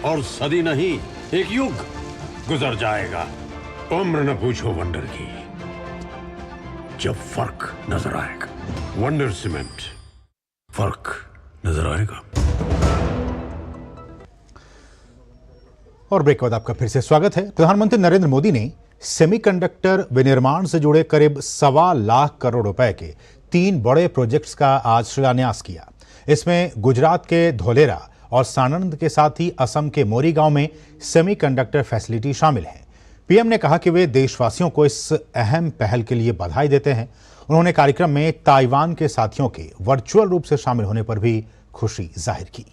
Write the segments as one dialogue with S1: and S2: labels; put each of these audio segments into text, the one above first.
S1: और सदी नहीं, एक युग गुजर जाएगा। उम्र न पूछो वंडर की, जब फर्क नजर आएगा। वंडर सीमेंट, फर्क नजर आएगा।
S2: और ब्रेक के बाद आपका फिर से स्वागत है। प्रधानमंत्री नरेंद्र मोदी ने सेमीकंडक्टर विनिर्माण से जुड़े करीब 1.25 लाख करोड़ रुपए के 3 बड़े प्रोजेक्ट्स का आज शिलान्यास किया। इसमें गुजरात के धोलेरा और सानंद के साथ ही असम के मोरीगांव में सेमीकंडक्टर फैसिलिटी शामिल है। पीएम ने कहा कि वे देशवासियों को इस अहम पहल के लिए बधाई देते हैं। उन्होंने कार्यक्रम में ताइवान के साथियों के वर्चुअल रूप से शामिल होने पर भी खुशी जाहिर की।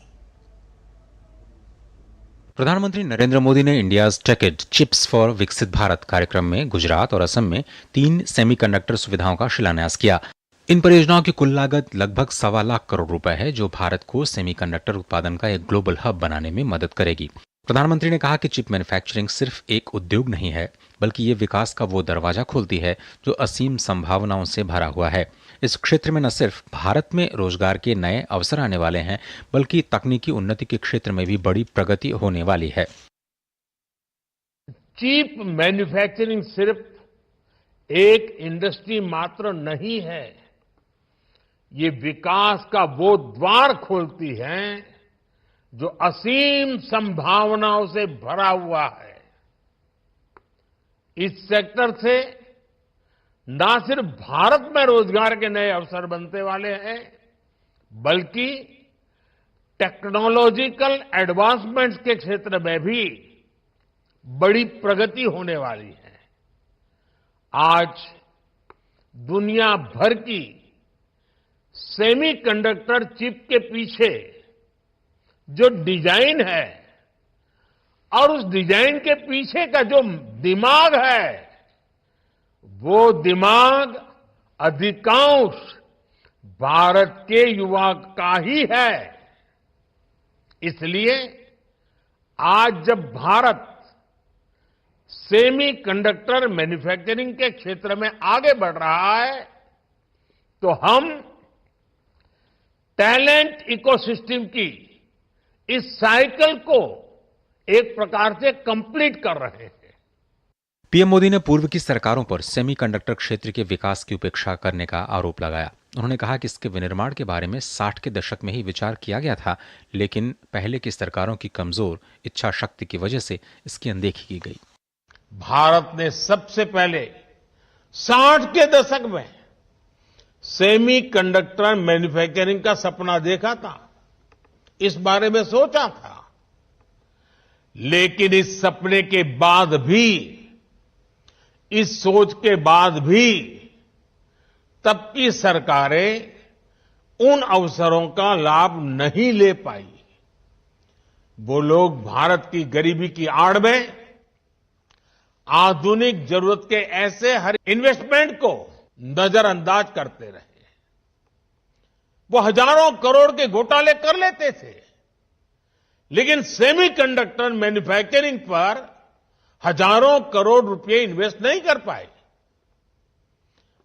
S3: प्रधानमंत्री नरेंद्र मोदी ने इंडियाज टेकेड चिप्स फॉर विकसित भारत कार्यक्रम में गुजरात और असम में 3 सेमीकंडक्टर सुविधाओं का शिलान्यास किया। इन परियोजनाओं की कुल लागत लगभग 1.25 लाख करोड़ रुपए है, जो भारत को सेमीकंडक्टर उत्पादन का एक ग्लोबल हब बनाने में मदद करेगी। प्रधानमंत्री ने कहा कि चिप मैन्युफैक्चरिंग सिर्फ एक उद्योग नहीं है, बल्कि ये विकास का वो दरवाजा खोलती है जो असीम संभावनाओं से भरा हुआ है। इस क्षेत्र में न सिर्फ भारत में रोजगार के नए अवसर आने वाले हैं, बल्कि तकनीकी उन्नति के क्षेत्र में भी बड़ी प्रगति होने वाली है।
S4: चिप मैन्युफैक्चरिंग सिर्फ एक इंडस्ट्री मात्र नहीं है, ये विकास का वो द्वार खोलती है जो असीम संभावनाओं से भरा हुआ है। इस सेक्टर से न सिर्फ भारत में रोजगार के नए अवसर बनने वाले हैं, बल्कि टेक्नोलॉजिकल एडवांसमेंट्स के क्षेत्र में भी बड़ी प्रगति होने वाली है। आज दुनिया भर की सेमीकंडक्टर चिप के पीछे जो डिजाइन है और उस डिजाइन के पीछे का जो दिमाग है, वो दिमाग अधिकांश भारत के युवा का ही है। इसलिए आज जब भारत सेमीकंडक्टर मैन्युफैक्चरिंग के क्षेत्र में आगे बढ़ रहा है, तो हम टैलेंट इकोसिस्टम की इस साइकिल को एक प्रकार से कंप्लीट कर रहे हैं।
S3: पीएम मोदी ने पूर्व की सरकारों पर सेमीकंडक्टर क्षेत्र के विकास की उपेक्षा करने का आरोप लगाया। उन्होंने कहा कि इसके विनिर्माण के बारे में 60 के दशक में ही विचार किया गया था, लेकिन पहले की सरकारों की कमजोर इच्छा शक्ति की वजह से इसकी अनदेखी की गई।
S4: भारत ने सबसे पहले 60 के दशक में सेमीकंडक्टर मैन्युफैक्चरिंग का सपना देखा था, इस बारे में सोचा था। लेकिन इस सपने के बाद भी, इस सोच के बाद भी तब की सरकारें उन अवसरों का लाभ नहीं ले पाई। वो लोग भारत की गरीबी की आड़ में आधुनिक जरूरत के ऐसे हर इन्वेस्टमेंट को नजरअंदाज करते रहे। वो हजारों करोड़ के घोटाले कर लेते थे, लेकिन सेमीकंडक्टर मैन्युफैक्चरिंग पर हजारों करोड़ रुपए इन्वेस्ट नहीं कर पाए।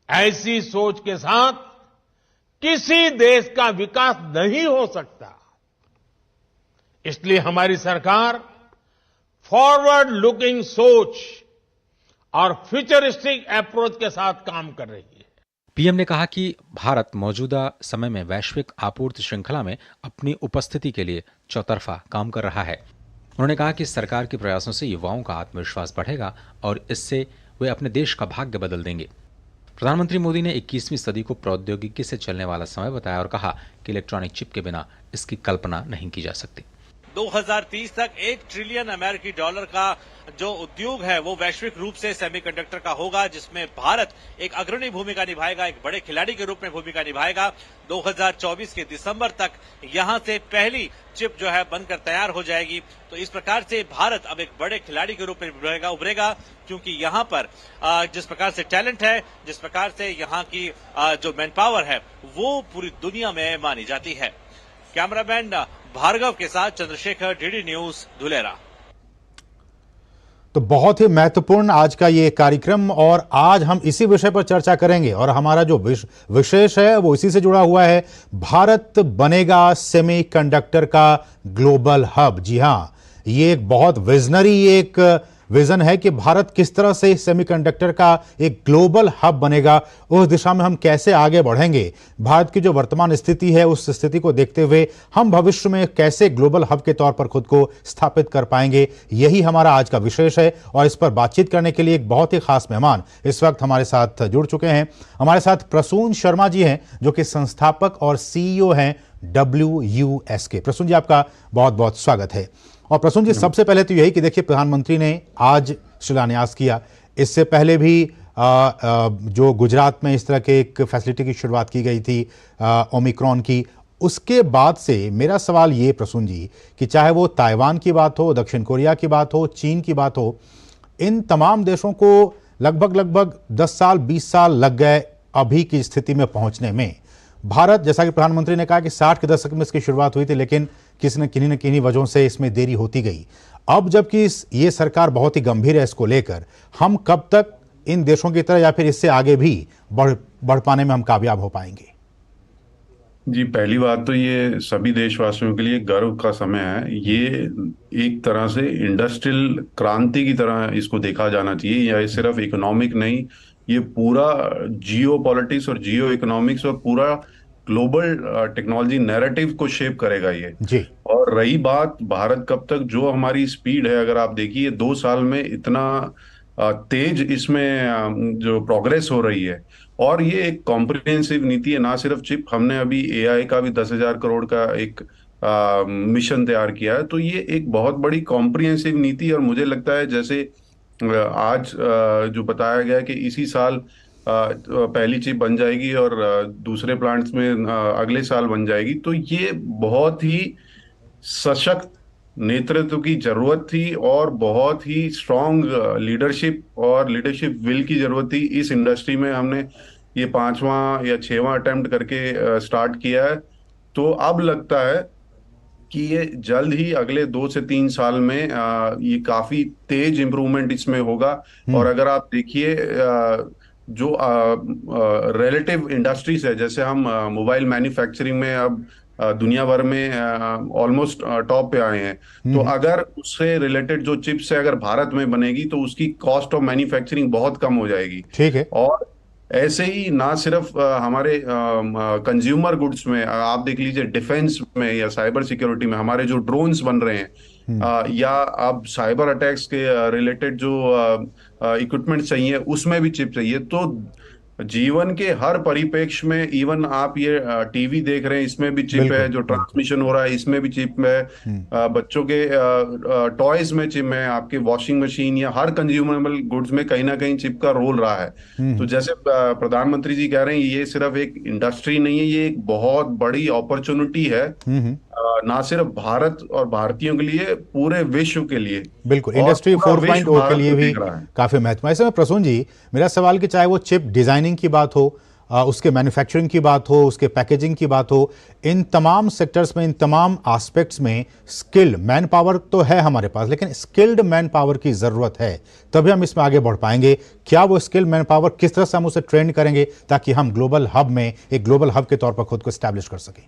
S4: ऐसी सोच के साथ किसी देश का विकास नहीं हो सकता। इसलिए हमारी सरकार फॉरवर्ड लुकिंग सोच और फ्यूचरिस्टिक अप्रोच के साथ काम कर रही है।
S3: पीएम ने कहा कि भारत मौजूदा समय में वैश्विक आपूर्ति श्रृंखला में अपनी उपस्थिति के लिए चौतरफा काम कर रहा है। उन्होंने कहा कि सरकार के प्रयासों से युवाओं का आत्मविश्वास बढ़ेगा और इससे वे अपने देश का भाग्य बदल देंगे। प्रधानमंत्री मोदी ने 21वीं सदी को प्रौद्योगिकी से चलने वाला समय बताया और कहा कि इलेक्ट्रॉनिक चिप के बिना इसकी कल्पना नहीं की जा सकती।
S5: 2030 तक $1 ट्रिलियन अमेरिकी डॉलर का जो उद्योग है वो वैश्विक रूप से सेमीकंडक्टर का होगा, जिसमें भारत एक अग्रणी भूमिका निभाएगा, एक बड़े खिलाड़ी के रूप में भूमिका निभाएगा। 2024 के दिसंबर तक यहां से पहली चिप जो है बनकर तैयार हो जाएगी। तो इस प्रकार से भारत अब एक बड़े खिलाड़ी के रूप में उभरेगा, क्योंकि यहां पर जिस प्रकार से टैलेंट है, जिस प्रकार से यहां की जो मैन पावर है, वो पूरी दुनिया में मानी जाती है। कैमरामैन भार्गव के साथ चंद्रशेखर, डीडी न्यूज, धुलेरा।
S2: तो बहुत ही महत्वपूर्ण आज का ये कार्यक्रम और आज हम इसी विषय पर चर्चा करेंगे और हमारा जो विशेष है वो इसी से जुड़ा हुआ है। भारत बनेगा सेमीकंडक्टर का ग्लोबल हब। जी हां, ये एक बहुत विजनरी एक विजन है कि भारत किस तरह से सेमीकंडक्टर का एक ग्लोबल हब बनेगा, उस दिशा में हम कैसे आगे बढ़ेंगे। भारत की जो वर्तमान स्थिति है उस स्थिति को देखते हुए हम भविष्य में कैसे ग्लोबल हब के तौर पर खुद को स्थापित कर पाएंगे, यही हमारा आज का विशेष है। और इस पर बातचीत करने के लिए एक बहुत ही खास मेहमान इस वक्त हमारे साथ जुड़ चुके हैं। हमारे साथ प्रसून शर्मा जी हैं, जो कि संस्थापक और CEO हैं WUS के। प्रसून जी, आपका बहुत बहुत स्वागत है। और प्रसून जी, सबसे पहले तो यही कि देखिए, प्रधानमंत्री ने आज शिलान्यास किया, इससे पहले भी जो गुजरात में इस तरह के एक फैसिलिटी की शुरुआत की गई थी ओमिक्रॉन की, उसके बाद से मेरा सवाल ये प्रसून जी कि चाहे वो ताइवान की बात हो, दक्षिण कोरिया की बात हो, चीन की बात हो, इन तमाम देशों को लगभग 10 साल 20 साल लग गए अभी की स्थिति में पहुंचने में। भारत, जैसा कि प्रधानमंत्री ने कहा कि 60 के दशक में इसकी शुरुआत हुई थी, लेकिन किसी न किन्हीं वजहों से इसमें देरी होती गई। अब जबकि ये सरकार बहुत ही गंभीर है इसको लेकर, हम कब तक इन देशों की तरह या फिर इससे आगे भी बढ़ पाने में हम कामयाब हो पाएंगे?
S6: जी, पहली बात तो ये सभी देशवासियों के लिए गर्व का समय है। ये एक तरह से इंडस्ट्रियल क्रांति की तरह इसको देखा जाना चाहिए। या सिर्फ इकोनॉमिक नहीं, ये पूरा जियो पॉलिटिक्स और जियो इकोनॉमिक्स और पूरा ग्लोबल टेक्नोलॉजी नैरेटिव को शेप करेगा ये
S2: जी।
S6: और रही बात भारत कब तक, जो हमारी स्पीड है, अगर आप देखिए 2 साल में इतना तेज इसमें जो प्रोग्रेस हो रही है, और ये एक कॉम्प्रिहेंसिव नीति है, ना सिर्फ चिप। हमने अभी AI का भी 10,000 करोड़ का एक मिशन तैयार किया है। तो ये एक बहुत बड़ी कॉम्प्रिहेंसिव नीति, और मुझे लगता है जैसे आज जो बताया गया है कि इसी साल पहली चिप बन जाएगी और दूसरे प्लांट्स में अगले साल बन जाएगी, तो ये बहुत ही सशक्त नेतृत्व की जरूरत थी और बहुत ही स्ट्रांग लीडरशिप विल की जरूरत थी। इस इंडस्ट्री में हमने ये 5वां या 6वां अटेम्प्ट करके स्टार्ट किया है। तो अब लगता है कि ये जल्द ही अगले 2 से 3 साल में ये काफी तेज इंप्रूवमेंट इसमें होगा। और अगर आप देखिए जो रिलेटिव इंडस्ट्रीज है, जैसे हम मोबाइल मैन्युफैक्चरिंग में अब दुनिया भर में ऑलमोस्ट टॉप पे आए हैं, तो अगर उससे रिलेटेड जो चिप्स है अगर भारत में बनेगी तो उसकी कॉस्ट ऑफ मैन्युफैक्चरिंग बहुत कम हो जाएगी।
S2: ठीक है।
S6: और ऐसे ही ना सिर्फ हमारे कंज्यूमर गुड्स में, आप देख लीजिए डिफेंस में या साइबर सिक्योरिटी में हमारे जो ड्रोन्स बन रहे हैं, या अब साइबर अटैक्स के रिलेटेड जो इक्विपमेंट चाहिए उसमें भी चिप चाहिए। तो जीवन के हर परिप्रेक्ष्य में, इवन आप ये टीवी देख रहे हैं, इसमें भी चिप है, जो ट्रांसमिशन हो रहा है इसमें भी चिप है, बच्चों के टॉयज में चिप है, आपके वॉशिंग मशीन या हर कंज्यूमेबल गुड्स में कहीं ना कहीं चिप का रोल रहा है। तो जैसे प्रधानमंत्री जी कह रहे हैं, ये सिर्फ एक इंडस्ट्री नहीं है, ये एक बहुत बड़ी अपॉर्चुनिटी है, ना सिर्फ भारत और भारतीयों के लिए, पूरे विश्व के लिए।
S2: बिल्कुल, इंडस्ट्री 4.0 के लिए भी काफी महत्व है। ऐसे में प्रसून जी, मेरा सवाल कि चाहे वो चिप डिजाइनिंग की बात हो, उसके मैन्युफैक्चरिंग की बात हो, उसके पैकेजिंग की बात हो, इन तमाम सेक्टर्स में, इन तमाम एस्पेक्ट्स में स्किल्ड मैन पावर तो है हमारे पास, लेकिन स्किल्ड मैन पावर की जरूरत है, तभी हम इसमें आगे बढ़ पाएंगे। क्या वो स्किल्ड मैन पावर, किस तरह से हम उसे ट्रेन करेंगे ताकि हम ग्लोबल हब में एक ग्लोबल हब के तौर पर खुद को स्टैब्लिश कर सकें?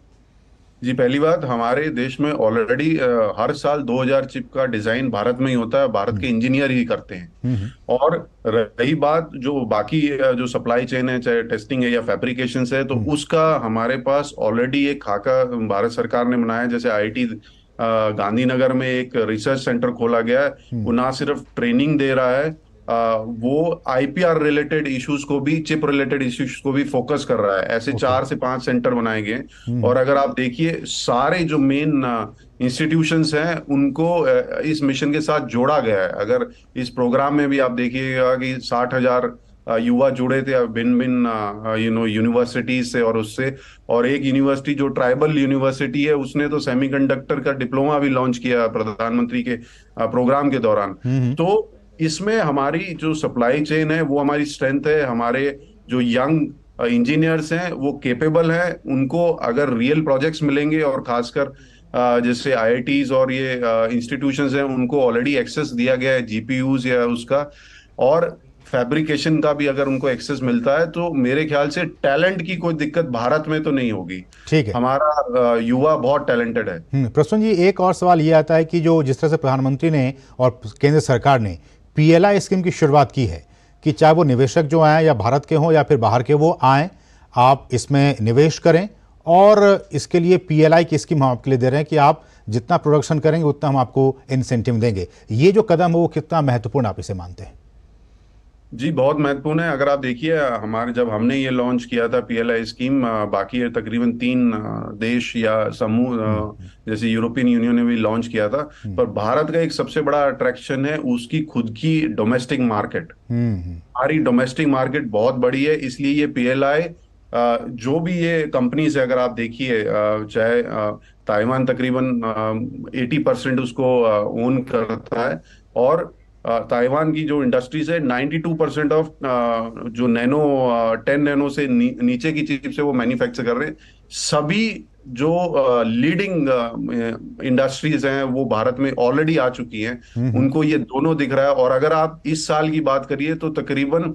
S6: जी, पहली बात, हमारे देश में ऑलरेडी हर साल 2000 चिप का डिजाइन भारत में ही होता है, भारत के इंजीनियर ही करते हैं। और रही बात जो बाकी जो सप्लाई चेन है, चाहे टेस्टिंग है या फैब्रिकेशन है, तो उसका हमारे पास ऑलरेडी एक खाका भारत सरकार ने बनाया। जैसे IIT गांधीनगर में एक रिसर्च सेंटर खोला गया है, वो ना सिर्फ ट्रेनिंग दे रहा है, वो IPR रिलेटेड इश्यूज को भी, चिप रिलेटेड इश्यूज को भी फोकस कर रहा है। ऐसे 4 से 5 सेंटर बनाए गए। और अगर आप देखिए, सारे जो मेन इंस्टीट्यूशंस हैं उनको इस मिशन के साथ जोड़ा गया है। अगर इस प्रोग्राम में भी आप देखिएगा कि 60,000 युवा जुड़े थे भिन्न भिन्न यूनिवर्सिटीज से और उससे, और एक यूनिवर्सिटी जो ट्राइबल यूनिवर्सिटी है, उसने तो सेमीकंडक्टर का डिप्लोमा भी लॉन्च किया प्रधानमंत्री के प्रोग्राम के दौरान। तो इसमें हमारी जो सप्लाई चेन है वो हमारी स्ट्रेंथ है। हमारे जो यंग इंजीनियर्स हैं वो केपेबल हैं, उनको अगर रियल प्रोजेक्ट्स मिलेंगे, और खासकर जैसे IITs और ये इंस्टीट्यूशंस हैं, उनको ऑलरेडी एक्सेस दिया गया है GPUs या उसका, और फैब्रिकेशन का भी अगर उनको एक्सेस मिलता है तो मेरे ख्याल से टैलेंट की कोई दिक्कत भारत में तो नहीं होगी।
S2: ठीक है।
S6: हमारा युवा बहुत टैलेंटेड है।
S2: प्रसून जी, एक और सवाल ये आता है कि जो जिस तरह से प्रधानमंत्री ने और केंद्र सरकार ने पीएलआई स्कीम की शुरुआत की है कि चाहे वो निवेशक जो आए या भारत के हों या फिर बाहर के, वो आए, आप इसमें निवेश करें और इसके लिए पीएलआई की स्कीम हम आपके लिए दे रहे हैं कि आप जितना प्रोडक्शन करेंगे उतना हम आपको इंसेंटिव देंगे। ये जो कदम है वो कितना महत्वपूर्ण आप इसे मानते हैं?
S6: जी बहुत महत्वपूर्ण है। अगर आप देखिए हमारे जब हमने ये लॉन्च किया था पीएलआई स्कीम, बाकी तकरीबन 3 देश या समूह जैसे यूरोपियन यूनियन ने भी लॉन्च किया था, पर भारत का एक सबसे बड़ा अट्रैक्शन है उसकी खुद की डोमेस्टिक मार्केट। हमारी डोमेस्टिक मार्केट बहुत बड़ी है, इसलिए ये पीएलआई जो भी ये कंपनीज है, अगर आप देखिए चाहे ताइवान तकरीबन 80% उसको ओन करता है, और ताइवान की जो इंडस्ट्रीज है 92% ऑफ जो 10 नैनो से नीचे की चिप्स है वो मैन्युफैक्चर कर रहे हैं। सभी जो लीडिंग इंडस्ट्रीज हैं वो भारत में ऑलरेडी आ चुकी हैं, उनको ये दोनों दिख रहा है। और अगर आप इस साल की बात करिए तो तकरीबन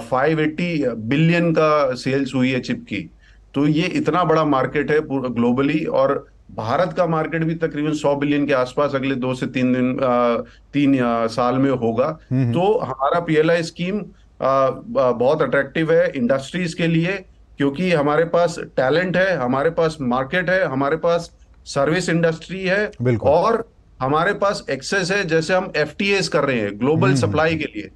S6: 580 बिलियन का सेल्स हुई है चिप की। तो ये इतना बड़ा मार्केट है ग्लोबली, और भारत का मार्केट भी तकरीबन 100 बिलियन के आसपास अगले 2 से 3 साल में होगा। तो हमारा पीएलआई स्कीम बहुत अट्रैक्टिव है इंडस्ट्रीज के लिए, क्योंकि हमारे पास टैलेंट है, हमारे पास मार्केट है, हमारे पास सर्विस इंडस्ट्री है, और हमारे पास एक्सेस है, जैसे हम एफटीएस कर रहे हैं ग्लोबल सप्लाई के लिए।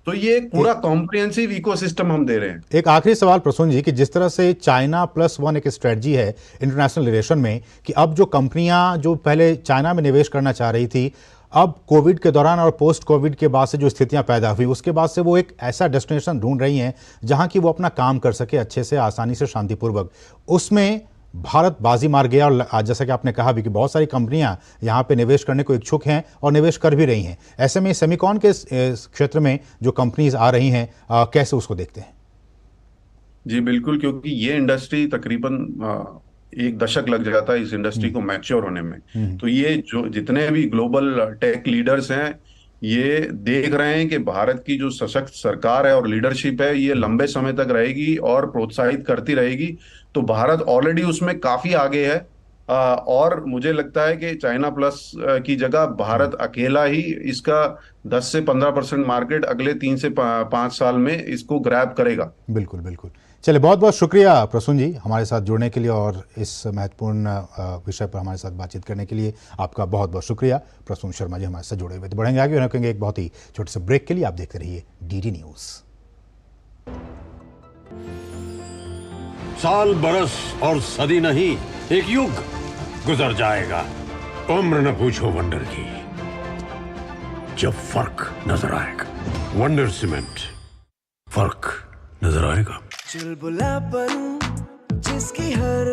S6: तो ये एक पूरा कॉम्प्रिहेंसिव इकोसिस्टम हम दे रहे हैं।
S2: एक आखिरी सवाल प्रसून जी, कि जिस तरह से चाइना +1 एक स्ट्रेटजी है इंटरनेशनल रिलेशन में, कि अब जो कंपनियां जो पहले चाइना में निवेश करना चाह रही थी, अब कोविड के दौरान और पोस्ट कोविड के बाद से जो स्थितियां पैदा हुई, उसके बाद से वो एक ऐसा डेस्टिनेशन ढूंढ रही हैं जहां कि वो अपना काम कर सके अच्छे से, आसानी से, शांतिपूर्वक। उसमें भारत बाजी मार गया, और आज जैसा कि आपने कहा भी कि बहुत सारी कंपनियां यहां पे निवेश करने को इच्छुक हैं और निवेश कर भी रही हैं। ऐसे में सेमीकॉन के क्षेत्र में जो कंपनीज आ रही हैं, कैसे उसको देखते हैं?
S6: जी बिल्कुल, क्योंकि ये इंडस्ट्री तकरीबन 1 दशक लग जाता है इस इंडस्ट्री को मैच्योर होने में। तो ये जो जितने भी ग्लोबल टेक लीडर्स हैं ये देख रहे हैं कि भारत की जो सशक्त सरकार है और लीडरशिप है ये लंबे समय तक रहेगी और प्रोत्साहित करती रहेगी। तो भारत ऑलरेडी उसमें काफी आगे है, और मुझे लगता है कि चाइना प्लस की जगह भारत अकेला ही इसका 10 से 15% मार्केट अगले 3 से 5 साल में इसको ग्रैब करेगा।
S2: बिल्कुल बिल्कुल। चलिए, बहुत बहुत शुक्रिया प्रसून जी हमारे साथ जुड़ने के लिए और इस महत्वपूर्ण विषय पर हमारे साथ बातचीत करने के लिए। आपका बहुत बहुत शुक्रिया प्रसून शर्मा जी हमारे साथ जुड़े हुए। तो बढ़ेंगे आगे, रुकेंगे एक बहुत ही छोटे से ब्रेक के लिए। आप देखते रहिए डीडी न्यूज।
S1: साल, बरस और सदी नहीं, एक युग गुजर जाएगा, उम्र न पूछो वंडर की, जब फर्क नजर आएगा। वंडर सीमेंट, फर्क नजर आएगा।
S7: चुलबुलापन जिसकी हर